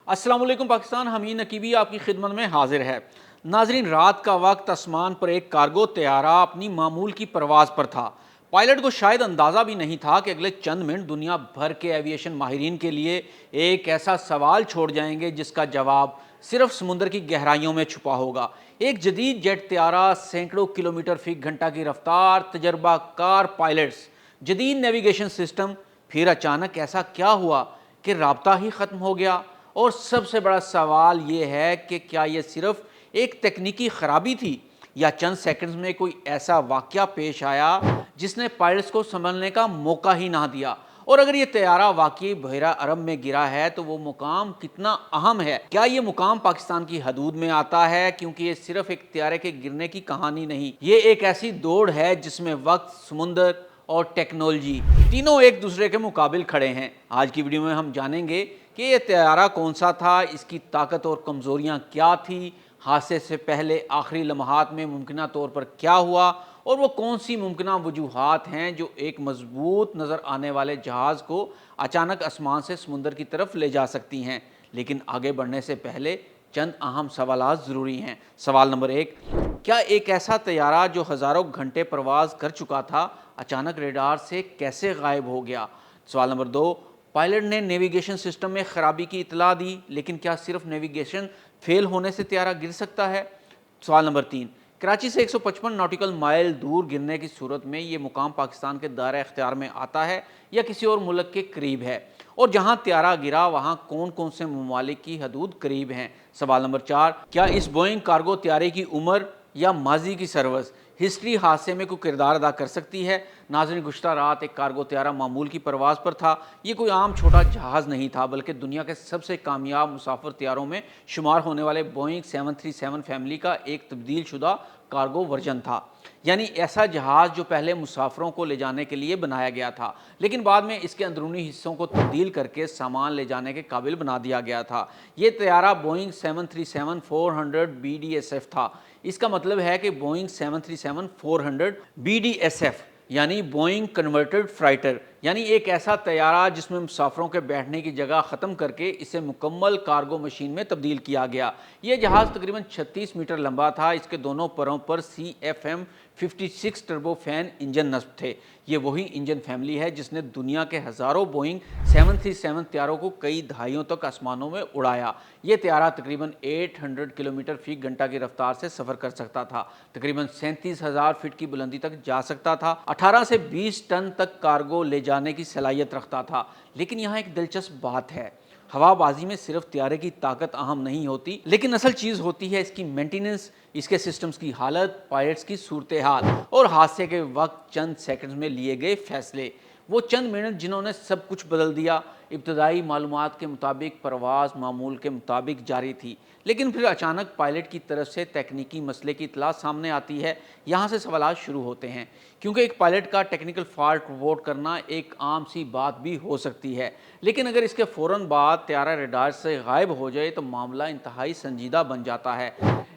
अस्सलाम वालेकुम पाकिस्तान। हमीद नकीबी आपकी खिदमत में हाजिर है। नाजरीन, रात का वक्त आसमान पर एक कार्गो तैयारा अपनी मामूल की परवाज़ पर था। पायलट को शायद अंदाज़ा भी नहीं था कि अगले चंद मिनट दुनिया भर के एविएशन माहिरीन के लिए एक ऐसा सवाल छोड़ जाएंगे जिसका जवाब सिर्फ समुद्र की गहराइयों में छुपा होगा। एक जदीद जेट तैयारा, सैकड़ों किलोमीटर फी घंटा की रफ्तार, तजर्बाकार पायलट्स, जदीद नेविगेशन सिस्टम। फिर अचानक ऐसा क्या हुआ कि राब्ता ही ख़त्म हो गया? और सबसे बड़ा सवाल ये है कि क्या ये सिर्फ एक तकनीकी ख़राबी थी या चंद सेकंड्स में कोई ऐसा वाक़या पेश आया जिसने पायलट्स को संभलने का मौका ही ना दिया। और अगर ये तैयारा वाकई बहरा अरब में गिरा है तो वो मुकाम कितना अहम है? क्या ये मुकाम पाकिस्तान की हदूद में आता है? क्योंकि ये सिर्फ एक तैयारे के गिरने की कहानी नहीं, ये एक ऐसी दौड़ है जिसमें वक्त, समुंदर और टेक्नोलॉजी तीनों एक दूसरे के मुकाबिल खड़े हैं। आज की वीडियो में हम जानेंगे कि ये तैयारा कौन सा था, इसकी ताकत और कमज़ोरियाँ क्या थी, हादसे से पहले आखिरी लम्हात में मुमकिन तौर पर क्या हुआ, और वो कौन सी मुमकिन वजूहात हैं जो एक मजबूत नज़र आने वाले जहाज़ को अचानक आसमान से समुंदर की तरफ ले जा सकती हैं। लेकिन आगे बढ़ने से पहले चंद अहम सवालात ज़रूरी हैं। सवाल नंबर 1, क्या एक ऐसा तैयारा जो हज़ारों घंटे परवाज़ कर चुका था अचानक रेडार से कैसे गायब हो गया? सवाल नंबर 2, पायलट ने नेविगेशन सिस्टम में ख़राबी की इतला दी, लेकिन क्या सिर्फ नेविगेशन फेल होने से तैयारा गिर सकता है? सवाल नंबर 3, कराची से 155 नॉटिकल माइल दूर गिरने की सूरत में ये मुकाम पाकिस्तान के दायरे इख्तियार में आता है या किसी और मुल्क के करीब है? और जहां तैयारा गिरा वहां कौन कौन से ममालिक की हदूद करीब हैं? सवाल नंबर 4, क्या इस बोइंग कार्गो तैयारे की उम्र या माजी की सर्विस हिस्ट्री हादसे में कोई किरदार अदा कर सकती है? नाज़रीन, गुज़श्ता रात एक कार्गो तैयारा मामूल की परवाज़ पर था। ये कोई आम छोटा जहाज़ नहीं था, बल्कि दुनिया के सबसे कामयाब मुसाफिर तैयारों में शुमार होने वाले बोइंग 737 फैमिली का एक तब्दील शुदा कार्गो वर्जन था। यानी ऐसा जहाज़ जो पहले मुसाफिरों को ले जाने के लिए बनाया गया था, लेकिन बाद में इसके अंदरूनी हिस्सों को तब्दील करके सामान ले जाने के काबिल बना दिया गया था। ये तैयारा बोइंग 737-400 BDSF था। इसका मतलब है कि बोइंग 737-400 BDSF यानी बोइंग कन्वर्टेड फ्राइटर, यानी एक ऐसा तैयारा जिसमें मुसाफरों के बैठने की जगह ख़त्म करके इसे मुकम्मल कार्गो मशीन में तब्दील किया गया। यह जहाज़ तकरीबन 36 मीटर लंबा था। इसके दोनों परों पर CFM56 टर्बोफैन इंजन नस्ब थे। ये वही इंजन फैमिली है जिसने दुनिया के हज़ारों बोइंग 737 तैयारों को कई दहाइयों तक आसमानों में उड़ाया। ये तैयारा तकरीबन 800 किलोमीटर फी घंटा की रफ्तार से सफ़र कर सकता था, तकरीबन 37,000 फीट की बुलंदी तक जा सकता था, 18 से 20 टन तक कार्गो ले जाने की सलाहियत रखता था। लेकिन यहाँ एक दिलचस्प बात है, हवाबाजी में सिर्फ तैयारे की ताकत अहम नहीं होती, लेकिन असल चीज़ होती है इसकी मेंटेनेंस, इसके सिस्टम्स की हालत, पायलट्स की सूरत हाल और हादसे के वक्त चंद सेकंड्स में लिए गए फैसले। वो चंद मिनट जिन्होंने सब कुछ बदल दिया। इब्तदाई मालूमात के मुताबिक परवाज़ मामूल के मुताबिक जारी थी, लेकिन फिर अचानक पायलट की तरफ से तकनीकी मसले की इतला सामने आती है। यहाँ से सवाल शुरू होते हैं, क्योंकि एक पायलट का टेक्निकल फॉल्ट रिपोर्ट करना एक आम सी बात भी हो सकती है, लेकिन अगर इसके फ़ौरन बाद तैयारा रडार से गायब हो जाए तो मामला इंतहाई संजीदा बन जाता है।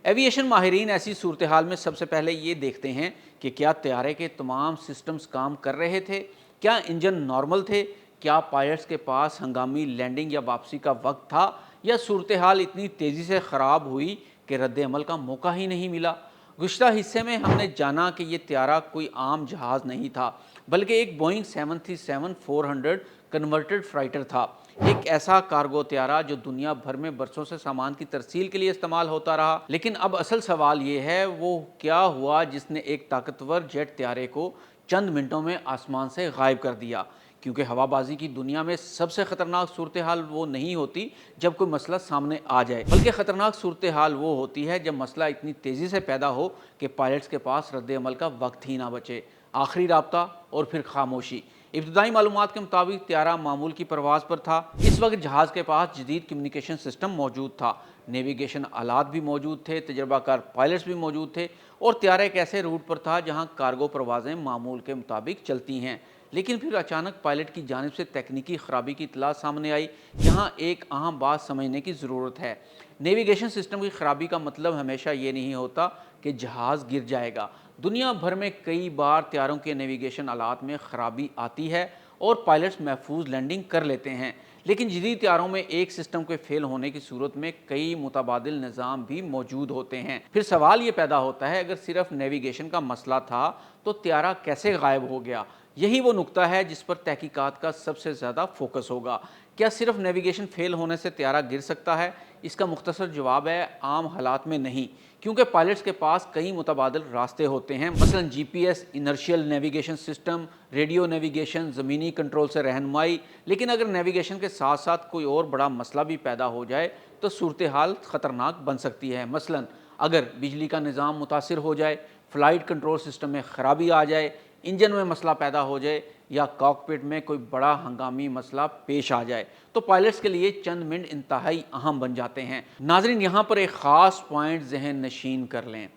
एविएशन माहिरीन ऐसी सूरत हाल में सबसे पहले ये देखते हैं कि क्या तैयारे के तमाम सिस्टम्स काम कर रहे थे, क्या इंजन नॉर्मल थे, क्या पायलट्स के पास हंगामी लैंडिंग या वापसी का वक्त था, या सूरत हाल इतनी तेज़ी से ख़राब हुई कि रद्द अमल का मौका ही नहीं मिला। गुज़श्ता हिस्से में हमने जाना कि यह तैयारा कोई आम जहाज़ नहीं था, बल्कि एक बोइंग 737-400 कन्वर्टेड फ्राइटर था। एक ऐसा कार्गो तैयारा जो दुनिया भर में बरसों से सामान की तरसील के लिए इस्तेमाल होता रहा। लेकिन अब असल सवाल ये है, वो क्या हुआ जिसने एक ताकतवर जेट तैयारे को चंद मिनटों में आसमान से गायब कर दिया? क्योंकि हवाबाजी की दुनिया में सबसे ख़तरनाक सूरत हाल वो नहीं होती जब कोई मसला सामने आ जाए, बल्कि ख़तरनाक सूरत हाल वो होती है जब मसला इतनी तेज़ी से पैदा हो कि पायलट्स के पास रद्द अमल का वक्त ही ना बचे। आखिरी राब्ता और फिर खामोशी। इब्तदाई मालूमात के मुताबिक तैयारा मामूल की परवाज़ पर था। इस वक्त जहाज़ के पास जदीद कम्युनिकेशन सिस्टम मौजूद था, नेविगेशन आलात भी मौजूद थे, तजर्बाकार पायलट्स भी मौजूद थे, और तैयारा एक ऐसे रूट पर था जहां कार्गो परवाज़ें मामूल के मुताबिक चलती हैं। लेकिन फिर अचानक पायलट की जानिब से तकनीकी ख़राबी की इतला सामने आई। यहाँ एक अहम बात समझने की ज़रूरत है। नेविगेशन सिस्टम की ख़राबी का मतलब हमेशा ये नहीं होता कि जहाज़ गिर जाएगा। दुनिया भर में कई बार तैयारों के नेविगेशन आलात में ख़राबी आती है और पायलट्स महफूज लैंडिंग कर लेते हैं, लेकिन जदीद तैयारों में एक सिस्टम के फेल होने की सूरत में कई मुतबादिल निज़ाम भी मौजूद होते हैं। फिर सवाल ये पैदा होता है, अगर सिर्फ नेविगेशन का मसला था तो त्यारा कैसे गायब हो गया? यही वो नुक्ता है जिस पर तहकीकात का सबसे ज़्यादा फोकस होगा। क्या सिर्फ नेविगेशन फेल होने से त्यारा गिर सकता है? इसका मुख्तसर जवाब है, आम हालात में नहीं, क्योंकि पायलट्स के पास कई मुतबादिल रास्ते होते हैं। मसलन GPS, inertial navigation system, radio navigation, ज़मीनी कंट्रोल से रहनुमाई। लेकिन अगर नेविगेशन के साथ साथ कोई और बड़ा मसला भी पैदा हो जाए तो सूरत हाल ख़तरनाक बन सकती है। मसलन अगर बिजली का निज़ाम मुतासिर हो जाए, फ़्लाइट कंट्रोल सिस्टम में ख़राबी आ जाए, इंजन में मसला पैदा हो जाए या कॉकपिट में कोई बड़ा हंगामी मसला पेश आ जाए, तो पायलट्स के लिए चंद मिनट इंतहाई अहम बन जाते हैं। नाज़रीन, यहाँ पर एक ख़ास पॉइंट ज़हन नशीन कर लें,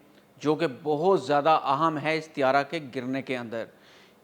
जो कि बहुत ज़्यादा अहम है इस त्यारा के गिरने के अंदर,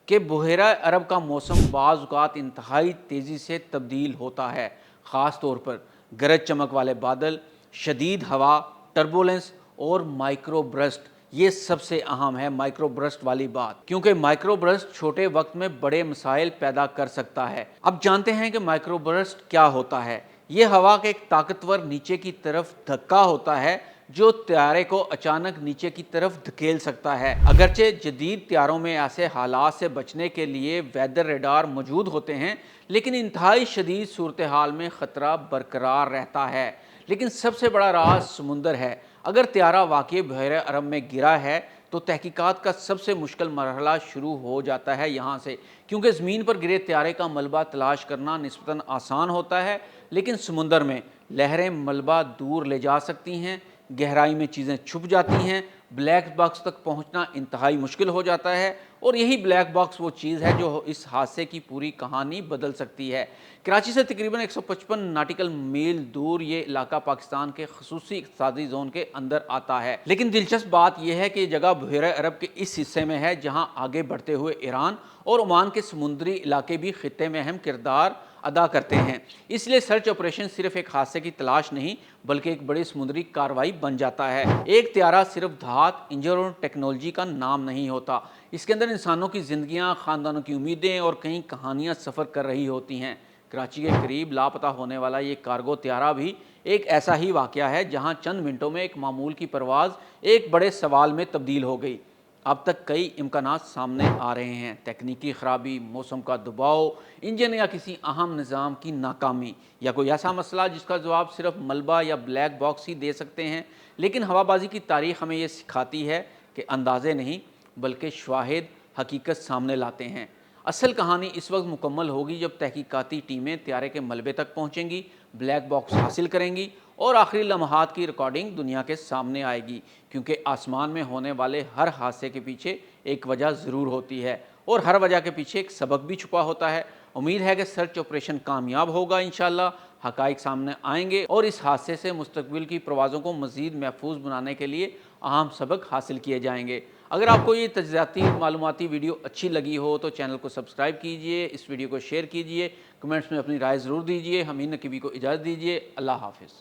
कि बहेरा अरब का मौसम बाज़ औक़ात इंतहाई तेज़ी से तब्दील होता है। ख़ास तौर पर गरज चमक वाले बादल, शदीद हवा, टर्बुलेंस और माइक्रो बर्स्ट, ये सबसे अहम है माइक्रो बर्स्ट वाली बात, क्योंकि माइक्रो बर्स्ट छोटे वक्त में बड़े मसाइल पैदा कर सकता है। अब जानते हैं कि माइक्रो बर्स्ट क्या होता है। ये हवा का एक ताकतवर नीचे की तरफ धक्का होता है जो त्यारे को अचानक नीचे की तरफ धकेल सकता है। अगरचे जदीद त्यारों में ऐसे हालात से बचने के लिए वेदर रेडार मौजूद होते हैं, लेकिन इंतहाई शदीद सूरत हाल में ख़तरा बरकरार रहता है। लेकिन सबसे बड़ा राज समुंदर है। अगर त्यारा वाकई बहरे अरब में गिरा है तो तहकीकात का सबसे मुश्किल मरहला शुरू हो जाता है यहाँ से, क्योंकि ज़मीन पर गिरे त्यारे का मलबा तलाश करना निस्बतन आसान होता है, लेकिन समुंदर में लहरें मलबा दूर ले जा सकती हैं, गहराई में चीज़ें छुप जाती हैं, ब्लैक बॉक्स तक पहुंचना इंतहाई मुश्किल हो जाता है, और यही ब्लैक बॉक्स वो चीज़ है जो इस हादसे की पूरी कहानी बदल सकती है। कराची से तकरीबन 155 नाटिकल मील दूर ये इलाका पाकिस्तान के खसूसी इक़्तिसादी जोन के अंदर आता है। लेकिन दिलचस्प बात यह है कि ये जगह बहरे अरब के इस हिस्से में है जहाँ आगे बढ़ते हुए ईरान और ओमान के समुद्री इलाके भी खित्ते में अहम किरदार अदा करते हैं। इसलिए सर्च ऑपरेशन सिर्फ एक हादसे की तलाश नहीं, बल्कि एक बड़ी समुद्री कार्रवाई बन जाता है। एक त्यारा सिर्फ धात, इंजन और टेक्नोलॉजी का नाम नहीं होता, इसके अंदर इंसानों की ज़िंदगियाँ, ख़ानदानों की उम्मीदें और कई कहानियाँ सफ़र कर रही होती हैं। कराची के करीब लापता होने वाला ये कार्गो त्यारा भी एक ऐसा ही वाक़या है जहाँ चंद मिनटों में एक मामूल की परवाज़ एक बड़े सवाल में तब्दील हो गई। अब तक कई इम्कानात सामने आ रहे हैं, तकनीकी ख़राबी, मौसम का दबाव, इंजन या किसी अहम निज़ाम की नाकामी, या कोई ऐसा मसला जिसका जवाब सिर्फ मलबा या ब्लैक बॉक्स ही दे सकते हैं। लेकिन हवाबाजी की तारीख़ हमें ये सिखाती है कि अंदाज़े नहीं बल्कि शवाहिद हकीकत सामने लाते हैं। असल कहानी इस वक्त मुकम्मल होगी जब तहकीकाती टीमें त्यारे के मलबे तक पहुँचेंगी, ब्लैक बॉक्स हासिल करेंगी और आखिरी लम्हात की रिकॉर्डिंग दुनिया के सामने आएगी, क्योंकि आसमान में होने वाले हर हादसे के पीछे एक वजह ज़रूर होती है और हर वजह के पीछे एक सबक भी छुपा होता है। उम्मीद है कि सर्च ऑपरेशन कामयाब होगा, इंशाअल्लाह हक़ाइक़ सामने आएंगे और इस हादसे से मुस्तक़बिल की प्रवाज़ों को मज़ीद महफूज बनाने के लिए अहम सबक हासिल किए जाएंगे। अगर आपको ये तजज़ियाती मालूमाती वीडियो अच्छी लगी हो तो चैनल को सब्सक्राइब कीजिए, इस वीडियो को शेयर कीजिए, कमेंट्स में अपनी राय ज़रूर दीजिए। हमीद नकीबी को इजाज़त दीजिए। अल्लाह हाफ़िज़।